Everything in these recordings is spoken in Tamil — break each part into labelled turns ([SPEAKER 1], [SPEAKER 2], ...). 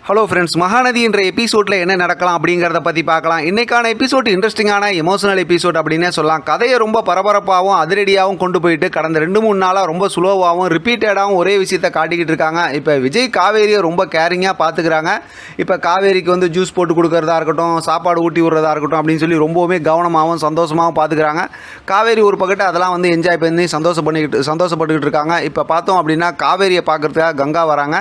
[SPEAKER 1] ஹலோ ஃப்ரெண்ட்ஸ், மகாநதி என்ற எபிசோடில் என்ன நடக்கலாம் அப்படிங்கிறத பற்றி பார்க்கலாம். இன்றைக்கான எபிசோட் இன்ட்ரெஸ்டிங்கான எமோஷனல் எபிசோட் அப்படின்னே சொல்லலாம். கதையை ரொம்ப பரபரப்பாகவும் அதிரடியாகவும் கொண்டு போயிட்டு கடந்த 2-3 நாளாக ரொம்ப ஸ்லோவாகவும் ரிப்பீட்டடாகவும் ஒரே விஷயத்தை காட்டிக்கிட்டு இருக்காங்க. இப்போ விஜய் காவேரியை ரொம்ப கேரிங்காக பார்த்துக்கிறாங்க. இப்போ காவேரிக்கு வந்து ஜூஸ் போட்டு கொடுக்கறதா இருக்கட்டும், சாப்பாடு ஊட்டி விடுறதா இருக்கட்டும் அப்படின்னு சொல்லி ரொம்பவுமே கவனமாகவும் சந்தோஷமாகவும் பார்த்துக்கிறாங்க. காவேரி ஒரு பக்கத்து அதெல்லாம் வந்து என்ஜாய் பண்ணி சந்தோஷப்பட்டுக்கிட்டு இருக்காங்க. இப்போ பார்த்தோம் அப்படின்னா காவேரியை பார்க்குறதுக்காக கங்கா வராங்க.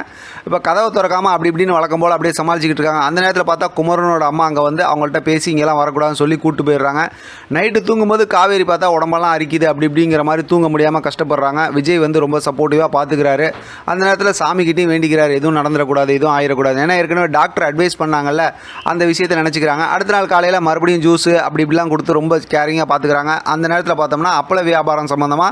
[SPEAKER 1] இப்போ கதவை திறக்காமல் அப்படி இப்படின்னு வழக்கம் போல் அப்படியே சமாளிச்சுக்கிட்டு இருக்காங்க. அந்த நேரத்தில் பார்த்தா குமரனோட அம்மா அங்கே வந்து அவங்கள்ட்ட பேசி இங்கெல்லாம் வரக்கூடாதுன்னு சொல்லி கூப்பிட்டு போயிடுறாங்க. நைட்டு தூங்கும்போது காவேரி பார்த்தா உடம்பெல்லாம் அரிக்குது அப்படி இப்படிங்கிற மாதிரி தூங்க முடியாமல் கஷ்டப்படுறாங்க. விஜய் வந்து ரொம்ப சப்போர்ட்டிவாக பார்த்துக்கிறாரு. அந்த நேரத்தில் சாமிக்கிட்டையும் வேண்டிக்கிறாரு, எதுவும் நடந்துடக்கூடாது, எதுவும் ஆயிடக்கூடாது. ஏன்னா ஏற்கனவே டாக்டர் அட்வைஸ் பண்ணாங்கல்ல, அந்த விஷயத்தை நினச்சிக்கிறாங்க. அடுத்த நாள் காலையில் மறுபடியும் ஜூஸு அப்படி இப்படிலாம் கொடுத்து ரொம்ப கேரிங்காக பார்த்துக்கிறாங்க. அந்த நேரத்தில் பார்த்தோம்னா அப்பள வியாபாரம் சம்மந்தமாக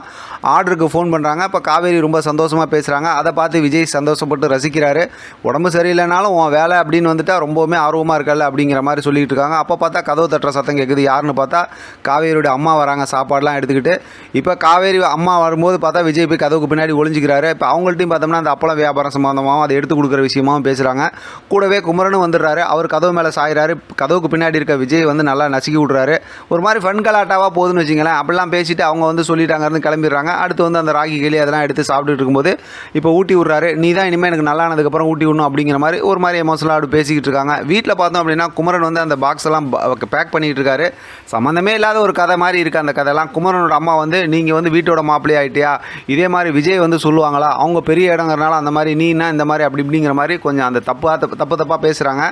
[SPEAKER 1] ஆர்டருக்கு ஃபோன் பண்ணுறாங்க. இப்போ காவேரி ரொம்ப சந்தோஷமாக பேசுகிறாங்க. அதை பார்த்து விஜய் சந்தோஷப்பட்டு ரசிக்கிறாரு. உடம்பு சரியில்லைனாலும் உன் வேலை அப்படின்னு வந்துட்டா ரொம்பவுமே ஆர்வமாக இருக்கல அப்படிங்கிற மாதிரி சொல்லிகிட்டு இருக்காங்க. அப்போ பார்த்தா கதவு தட்டுற சத்தம் கேட்குது. யாருன்னு பார்த்தா காவேரியோட அம்மா வராங்க சாப்பாடெலாம் எடுத்துக்கிட்டு. இப்போ காவேரி அம்மா வரும்போது பார்த்தா விஜய் போய் கதவுக்கு பின்னாடி ஒளிஞ்சிக்கிறாரு. இப்போ அவங்கள்ட்டையும் பார்த்தோம்னா அந்த அப்பளம் வியாபாரம் சம்மந்தமாகவும் அதை எடுத்து கொடுக்குற விஷயமாகவும் பேசுகிறாங்க. கூடவே குமரனும் வந்துடுறாரு. அவர் கதவு மேலே சாயிறாரு. கதவுக்கு பின்னாடி இருக்க விஜய் வந்து நல்லா நசுக்கி விட்றாரு. ஒரு மாதிரி ஃபன் கலாட்டாவாக போகுதுன்னு வச்சிங்களேன். அப்படிலாம் பேசிட்டு அவங்க வந்து சொல்லிட்டாங்கன்னு கிளம்பிடுறாங்க. அடுத்து வந்து அந்த ராகி கிளி அதெல்லாம் எடுத்து சாப்பிட்டுட்டு இருக்கும்போது இப்போ ஊட்டி விட்றாரு. நீ தான் இனிமேல் எனக்கு நல்லா ஆனதுக்கப்புறம் ஊட்டி விடணும் அப்படிங்கிற மாதிரி ஒரு மாதிரி எமோஷனலாக அப்படி பேசிக்கிட்டு இருக்காங்க. வீட்டில் பார்த்தோம் அப்படின்னா குமரன் வந்து அந்த பாக்ஸ் எல்லாம் பேக் பண்ணிகிட்டு இருக்காரு. சம்மந்தமே இல்லாத ஒரு கதை மாதிரி இருக்குது அந்த கதையெல்லாம். குமரனோட அம்மா வந்து நீங்கள் வந்து வீட்டோட மாப்பிள்ளை ஆகிட்டியா, இதே மாதிரி விஜய் வந்து சொல்லுவாங்களா, அவங்க பெரிய இடங்கிறனால அந்த மாதிரி நீனா இந்த மாதிரி அப்படி இப்படிங்கிற மாதிரி கொஞ்சம் அந்த தப்பாக பேசுகிறாங்க.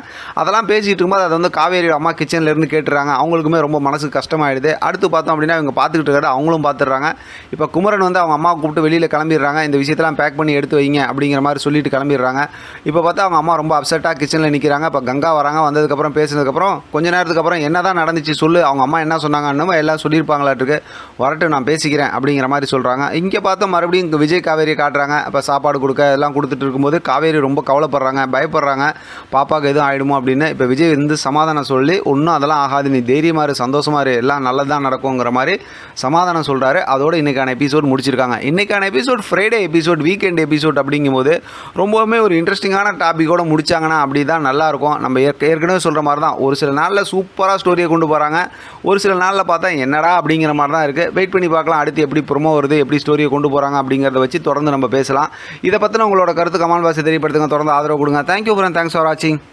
[SPEAKER 1] அதெல்லாம் பேசிகிட்டு இருக்கும்போது அதை வந்து காவேரி அம்மா கிச்சனில் இருந்து கேட்டுறாங்க. அவங்களுக்குமே ரொம்ப மனசுக்கு கஷ்டமாயிடுது. அடுத்து பார்த்தோம் அப்படின்னா இவங்க பார்த்துக்கிட்டு இருக்காரு, அவங்களும் பார்த்துடுறாங்க. இப்போ குமரன் வந்து அவங்க அம்மா கூப்பிட்டு வெளியில் கிளம்பிடுறாங்க. இந்த விஷயத்தெல்லாம் பேக் பண்ணி எடுத்து வைங்க அப்படிங்கிற மாதிரி சொல்லிட்டு கிளம்பிடுறாங்க. இப்போ பார்த்தா அவங்க அம்மா ரொம்ப அப்செட்டாக கிச்சனில் நிற்கிறாங்க. இப்போ கங்கா வராங்க. வந்ததுக்கப்புறம் பேசினதுக்கப்புறம் கொஞ்ச நேரத்துக்கு அப்புறம் என்ன தான் நடந்துச்சு சொல்லு, அவங்க அம்மா என்ன சொன்னாங்கன்னு எல்லாம் சொல்லியிருப்பாங்களாட்டுருக்கு, வரட்டும் நான் பேசிக்கிறேன் அப்படிங்கிற மாதிரி சொல்கிறாங்க. இங்கே பார்த்தா மறுபடியும் இங்கே விஜய் காவேரியை காட்டுறாங்க. இப்போ சாப்பாடு கொடுக்க எல்லாம் கொடுத்துட்டு இருக்கும்போது காவேரி ரொம்ப கவலைப்படுறாங்க, பயப்படுறாங்க, பாப்பாவுக்கு எதுவும் ஆகிடுமோ அப்படின்னு. இப்போ விஜய் வந்து சமாதானம் சொல்லி ஒன்றும் அதெல்லாம் ஆகாது, நீ தைரியமாக இரு, சந்தோஷமாக இரு, எல்லாம் நல்லதான் நடக்குங்கிற மாதிரி சமாதானம் சொல்கிறாரு. அதோடு இன்றைக்கான எபிசோட் முடிச்சிருக்காங்க. இன்றைக்கான episode Friday episode, weekend episode அப்படிங்கும்போது ரொம்பவுமே ஒரு இன்ட்ரெஸ்டிங்கான டாப்பிக்கோடு முடிச்சாங்கன்னா அப்படி தான் நல்லாயிருக்கும். நம்ம ஏற்கனவே சொல்கிற மாதிரி தான் ஒரு சில நாளில் சூப்பராக ஸ்டோரியை கொண்டு போகிறாங்க, ஒரு சில நாளில் பார்த்தா என்னடா அப்படிங்கிற மாதிரி தான் இருக்குது. வெயிட் பண்ணி பார்க்கலாம் அடுத்து எப்படி ப்ரோமோ வருது, எப்படி ஸ்டோரியை கொண்டு போகிறாங்க அப்படிங்கிறத வச்சு தொடர்ந்து நம்ம பேசலாம். இதை பற்றின உங்களோட கருத்து கமெண்ட் பாக்ஸில் தெரியப்படுத்துங்க. தொடர்ந்து ஆதரவு கொடுங்க. தேங்க்யூ ஃப்ரெண்ட், தேங்க்ஸ் ஃபார் வாட்சிங்.